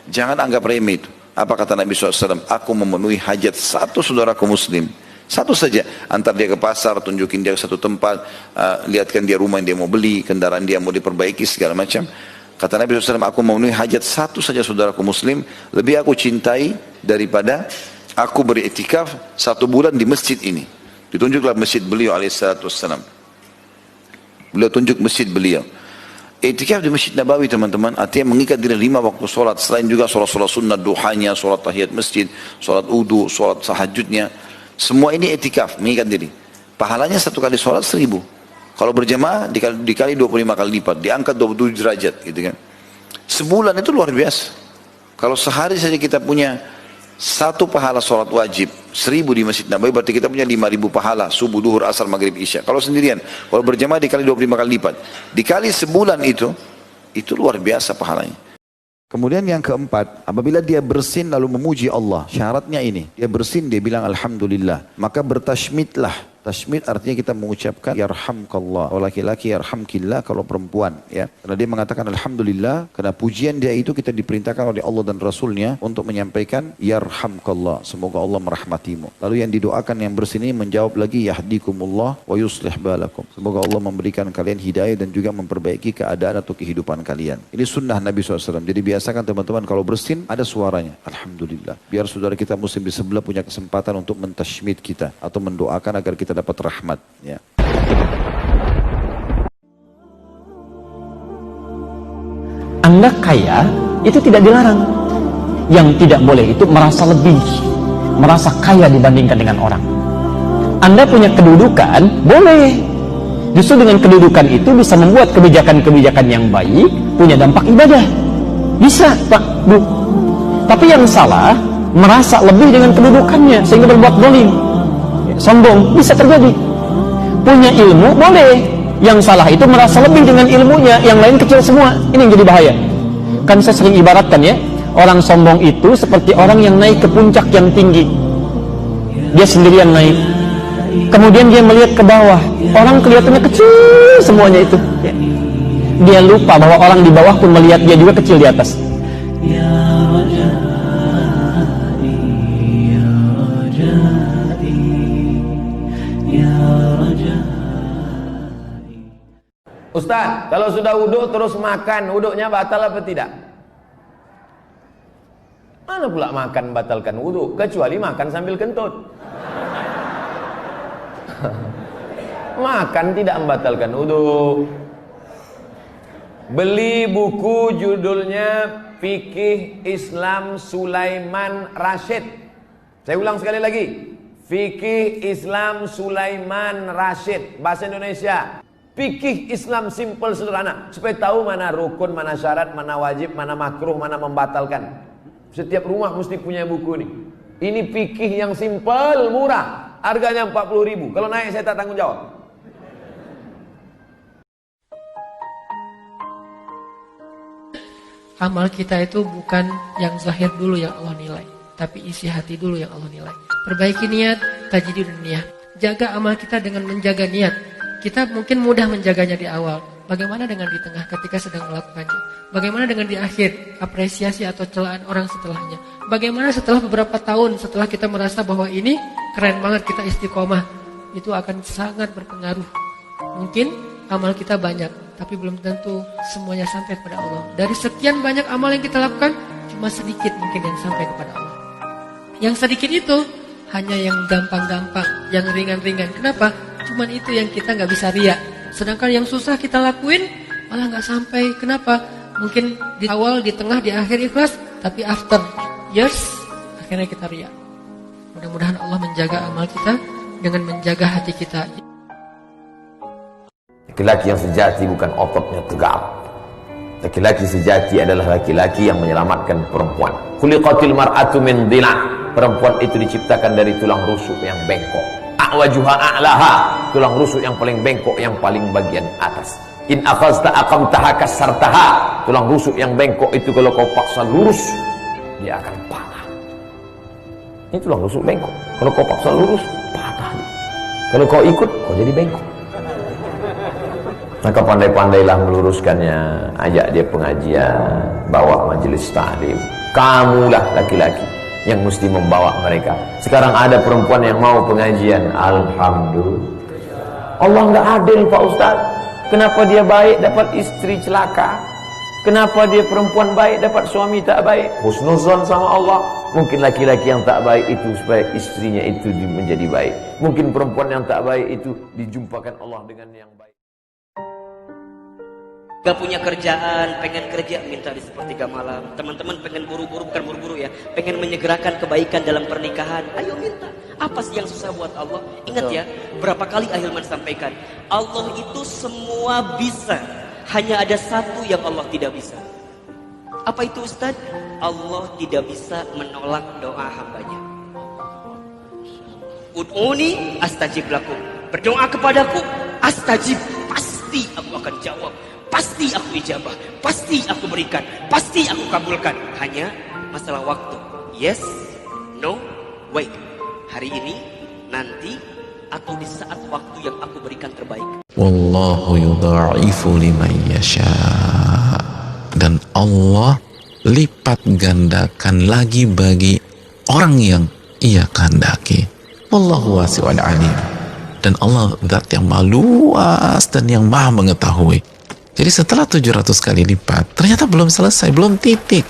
Jangan anggap remeh itu. Apa kata Nabi SAW? Aku memenuhi hajat satu saudaraku muslim. Satu saja. Antar dia ke pasar, tunjukin dia ke satu tempat, lihatkan dia rumah yang dia mau beli, kendaraan dia mau diperbaiki, segala macam. Kata Nabi SAW, aku memenuhi hajat satu saja saudaraku muslim, lebih aku cintai daripada aku beriktikaf 1 bulan di masjid ini. Ditunjuklah masjid beliau alaihissalam. Beliau tunjuk masjid beliau. Iktikaf di Masjid Nabawi teman-teman, artinya mengikat diri 5 waktu sholat, selain juga sholat-sholat sunnah, duhanya, sholat tahiyat masjid, sholat wudu, sholat tahajudnya. Semua ini iktikaf, mengikat diri. Pahalanya 1 kali sholat 1000. Kalau berjamaah dikali 25 kali lipat, diangkat 27 derajat gitu kan. Sebulan itu luar biasa. Kalau sehari saja kita punya 1 pahala sholat wajib 1000 di Masjid Nabawi, berarti kita punya 5000 pahala subuh, duhur, asar, maghrib, isya. Kalau sendirian, kalau berjamaah dikali 25 kali lipat, dikali sebulan itu luar biasa pahalanya. Kemudian yang keempat, apabila dia bersin lalu memuji Allah, syaratnya ini, dia bersin dia bilang alhamdulillah, maka bertashmidlah. Tashmid artinya kita mengucapkan yarhamkallah. Kalau laki-laki yarhamkillah, kalau perempuan ya. Karena dia mengatakan alhamdulillah, karena pujian dia itu kita diperintahkan oleh Allah dan Rasulnya untuk menyampaikan yarhamkallah, semoga Allah merahmatimu. Lalu yang didoakan yang bersin ini menjawab lagi yahdikumullah wa yuslih balakum. Semoga Allah memberikan kalian hidayah dan juga memperbaiki keadaan atau kehidupan kalian. Ini sunnah Nabi SAW. Jadi biasakan teman-teman kalau bersin ada suaranya. Alhamdulillah. Biar saudara kita muslim di sebelah punya kesempatan untuk mentashmid kita atau mendoakan agar kita dapat rahmat ya. Anda kaya itu tidak dilarang. Yang tidak boleh itu merasa lebih, merasa kaya dibandingkan dengan orang. Anda punya kedudukan, boleh. Justru dengan kedudukan itu bisa membuat kebijakan-kebijakan yang baik, punya dampak ibadah. Bisa, Pak, Bu. Tapi yang salah, merasa lebih dengan kedudukannya sehingga berbuat zalim. Sombong, bisa terjadi. Punya ilmu, boleh. Yang salah itu merasa lebih dengan ilmunya, yang lain kecil semua. Ini yang jadi bahaya. Kan saya sering ibaratkan ya, orang sombong itu seperti orang yang naik ke puncak yang tinggi. Dia sendirian naik. Kemudian dia melihat ke bawah. Orang kelihatannya kecil semuanya itu. Dia lupa bahwa orang di bawah pun melihat dia juga kecil di atas. Ustaz, kalau sudah wudhu terus makan, wudhunya batal apa tidak? Mana pula makan batalkan wudhu? Kecuali makan sambil kentut. Makan tidak membatalkan wudhu. Beli buku judulnya Fikih Islam Sulaiman Rashid. Saya ulang sekali lagi. Fikih Islam Sulaiman Rashid. Bahasa Indonesia. Fikih Islam simple sederhana. Supaya tahu mana rukun, mana syarat, mana wajib, mana makruh, mana membatalkan. Setiap rumah mesti punya buku ini. Ini fikih yang simple, murah. Harganya 40.000. Kalau naik saya tak tanggung jawab. Amal kita itu bukan yang zahir dulu yang Allah nilai, tapi isi hati dulu yang Allah nilai. Perbaiki niat, tajdidun niyah. Jaga amal kita dengan menjaga niat. Kita mungkin mudah menjaganya di awal. Bagaimana dengan di tengah ketika sedang melakukannya? Bagaimana dengan di akhir, apresiasi atau celaan orang setelahnya? Bagaimana setelah beberapa tahun, setelah kita merasa bahwa ini keren banget, kita istiqomah, itu akan sangat berpengaruh. Mungkin amal kita banyak, tapi belum tentu semuanya sampai kepada Allah. Dari sekian banyak amal yang kita lakukan, cuma sedikit mungkin yang sampai kepada Allah. Yang sedikit itu hanya yang gampang-gampang, yang ringan-ringan. Kenapa? Cuman itu yang kita nggak bisa ria. Sedangkan yang susah kita lakuin malah nggak sampai. Kenapa? Mungkin di awal, di tengah, di akhir ikhlas, tapi after years akhirnya kita ria. Mudah-mudahan Allah menjaga amal kita dengan menjaga hati kita. Laki-laki yang sejati bukan ototnya tegap. Laki-laki sejati adalah laki-laki yang menyelamatkan perempuan. Khuliqatil mar'atu min dhila'. Perempuan itu diciptakan dari tulang rusuk yang bengkok. A'wajuha a'laha, tulang rusuk yang paling bengkok, yang paling bagian atas. In akhazta aqamtaha kasartaha, tulang rusuk yang bengkok itu kalau kau paksa lurus, dia akan patah. Ini tulang rusuk bengkok. Kalau kau paksa lurus, patah. Kalau kau ikut, kau jadi bengkok. Maka pandai-pandailah meluruskannya. Ajak dia pengajian, bawa majelis ta'lim. Kamulah laki-laki yang mesti membawa mereka. Sekarang ada perempuan yang mau pengajian, alhamdulillah. Allah nggak adil Pak Ustaz. Kenapa dia baik dapat istri celaka? Kenapa dia perempuan baik dapat suami tak baik? Husnuzon sama Allah. Mungkin laki-laki yang tak baik itu supaya istrinya itu menjadi baik. Mungkin perempuan yang tak baik itu dijumpakan Allah dengan yang baik. Gak punya kerjaan, pengen kerja, minta di sepertiga malam. Teman-teman pengen buru-buru, bukan buru-buru ya, pengen menyegerakan kebaikan dalam pernikahan. Ayo minta. Apa sih yang susah buat Allah? Ingat ya, berapa kali Ahilman sampaikan, Allah itu semua bisa. Hanya ada satu yang Allah tidak bisa. Apa itu Ustaz? Allah tidak bisa menolak doa hambanya. Ud'uni astajib lakum. Berdoa kepadaku, astajib. Pasti aku akan jawab. Pasti aku ijabah, pasti aku berikan, pasti aku kabulkan. Hanya masalah waktu. Yes, no, wait. Hari ini, nanti, atau di saat waktu yang aku berikan terbaik. Wallahu yudha'ifu liman yasha. Dan Allah lipat gandakan lagi bagi orang yang Ia kehendaki. Wallahu wasi'un alim. Dan Allah zat yang maha luas dan yang maha mengetahui. Jadi setelah 700 kali lipat, ternyata belum selesai, belum titik.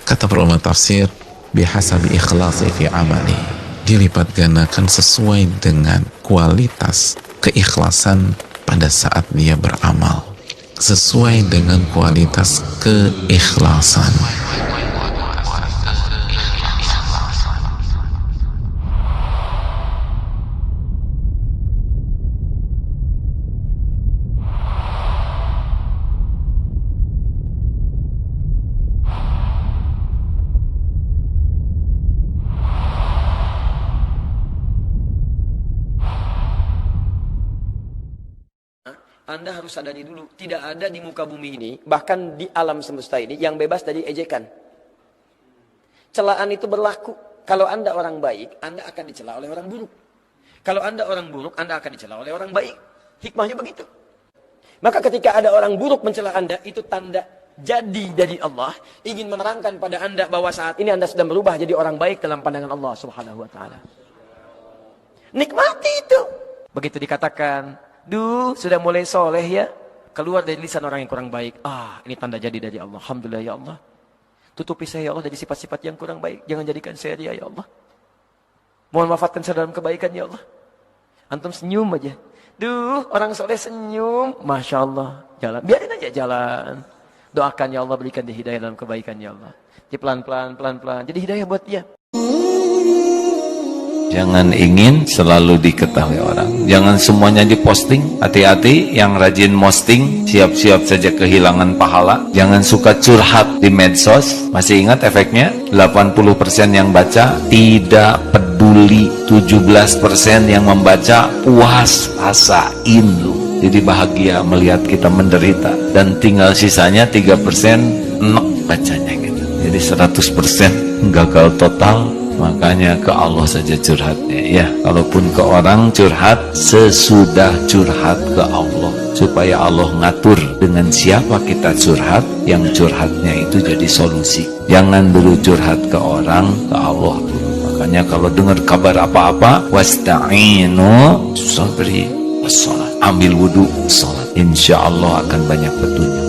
Kata para ulama tafsir, bihasabi ikhlasi fi amali. Dilipat gandakan sesuai dengan kualitas keikhlasan pada saat dia beramal. Sesuai dengan kualitas keikhlasan. Anda harus sadari dulu, tidak ada di muka bumi ini, bahkan di alam semesta ini, yang bebas dari ejekan. Celaan itu berlaku. Kalau Anda orang baik, Anda akan dicela oleh orang buruk. Kalau Anda orang buruk, Anda akan dicela oleh orang baik. Hikmahnya begitu. Maka ketika ada orang buruk mencela Anda, itu tanda jadi dari Allah, ingin menerangkan pada Anda bahwa saat ini Anda sudah berubah jadi orang baik dalam pandangan Allah Subhanahu wa Ta'ala. Nikmati itu. Begitu dikatakan, duh, sudah mulai soleh ya, keluar dari lisan orang yang kurang baik. Ah, ini tanda jadi dari Allah. Alhamdulillah ya Allah. Tutupi saya ya Allah dari sifat-sifat yang kurang baik. Jangan jadikan saya dia ya Allah. Mohon wafatkan saya dalam kebaikan ya Allah. Antum senyum aja. Duh, orang soleh senyum. Masya Allah. Jalan. Biarin aja jalan. Doakan ya Allah, berikan dia hidayah dalam kebaikan ya Allah. Jadi pelan-pelan, pelan-pelan. Jadi hidayah buat dia. Jangan ingin selalu diketahui orang. Jangan semuanya diposting. Hati-hati yang rajin posting, siap-siap saja kehilangan pahala. Jangan suka curhat di medsos. Masih ingat efeknya? 80% yang baca tidak peduli. 17% yang membaca puas, rasain lu. Jadi bahagia melihat kita menderita. Dan tinggal sisanya 3% enek bacanya gitu. Jadi 100% gagal total. Makanya ke Allah saja curhatnya ya. Kalaupun ke orang curhat, sesudah curhat ke Allah, supaya Allah ngatur dengan siapa kita curhat, yang curhatnya itu jadi solusi. Jangan dulu curhat ke orang, ke Allah dulu. Makanya kalau dengar kabar apa-apa, wasta'inu sabri wassalat, ambil wudu, salat, insya Allah akan banyak petunjuk.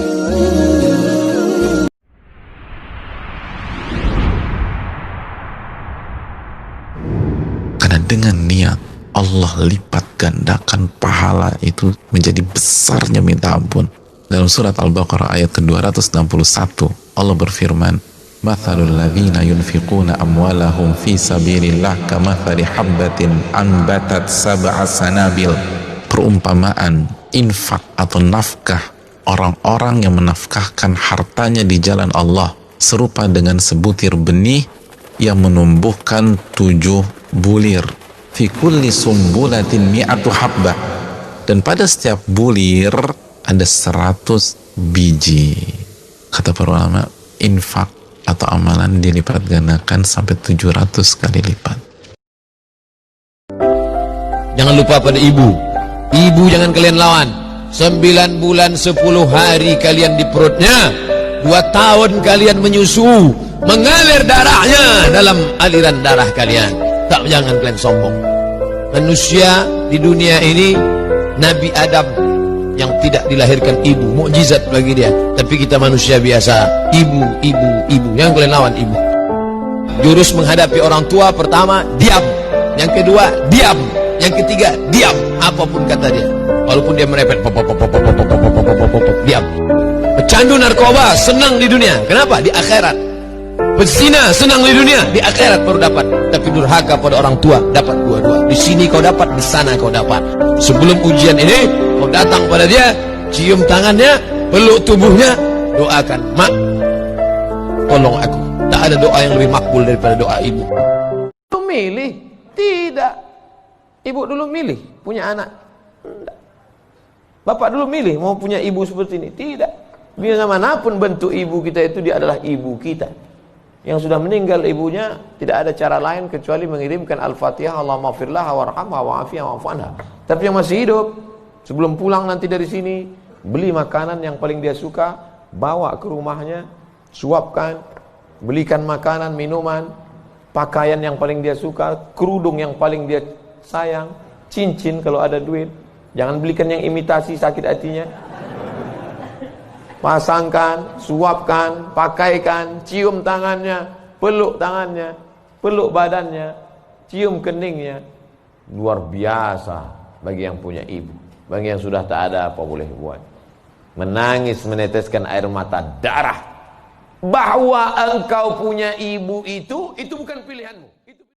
Dengan niat Allah lipat gandakan pahala itu menjadi besarnya minta ampun. Dalam surat Al-Baqarah ayat ke-261 Allah berfirman, "Mathalul ladzina yunfiquna amwalahum fi sabilillah kamathali habbatin anbatat sab'a sanabil." Perumpamaan infak atau nafkah orang-orang yang menafkahkan hartanya di jalan Allah serupa dengan sebutir benih yang menumbuhkan 7 bulir. Fi kulli sumbulatin mi'atu habbah. Dan pada setiap bulir ada 100 biji. Kata para ulama, infak atau amalan dilipat gandakan sampai 700 kali lipat. Jangan lupa pada ibu. Ibu jangan kalian lawan. 9 bulan 10 hari kalian di perutnya. 2 tahun kalian menyusu. mengalir darahnya dalam aliran darah kalian. Tak, jangan kalian sombong. Manusia di dunia ini, Nabi Adam yang tidak dilahirkan ibu, mukjizat bagi dia. Tapi kita manusia biasa, ibu. Jangan kalian lawan ibu. Jurus menghadapi orang tua: pertama, diam. Yang kedua, diam. Yang ketiga, diam. Apapun kata dia, walaupun dia merepet, diam. Pecandu narkoba senang di dunia, kenapa? Di akhirat. Pezina senang di dunia, di akhirat baru dapat. Tapi durhaka pada orang tua dapat dua-dua. Di sini kau dapat, di sana kau dapat. Sebelum ujian ini, kau datang pada dia, cium tangannya, peluk tubuhnya, doakan, "Mak, tolong aku." Tak ada doa yang lebih makbul daripada doa ibu. Milih? Tidak. Ibu dulu milih punya anak? Tidak. Bapak dulu milih mau punya ibu seperti ini? Tidak. Biar manapun bentuk ibu kita itu, dia adalah ibu kita. Yang sudah meninggal ibunya, tidak ada cara lain kecuali mengirimkan Al-Fatihah, Allahumma firlah warhamha wa'afiyah wa'afanha. Tapi yang masih hidup, sebelum pulang nanti dari sini, beli makanan yang paling dia suka, bawa ke rumahnya, suapkan, belikan makanan, minuman, pakaian yang paling dia suka, kerudung yang paling dia sayang, cincin kalau ada duit. Jangan belikan yang imitasi, sakit hatinya. Pasangkan, suapkan, pakaikan, cium tangannya, peluk tangannya, peluk badannya, cium keningnya. Luar biasa bagi yang punya ibu. Bagi yang sudah tak ada, apa boleh buat? Menangis, meneteskan air mata darah bahwa engkau punya ibu itu bukan pilihanmu.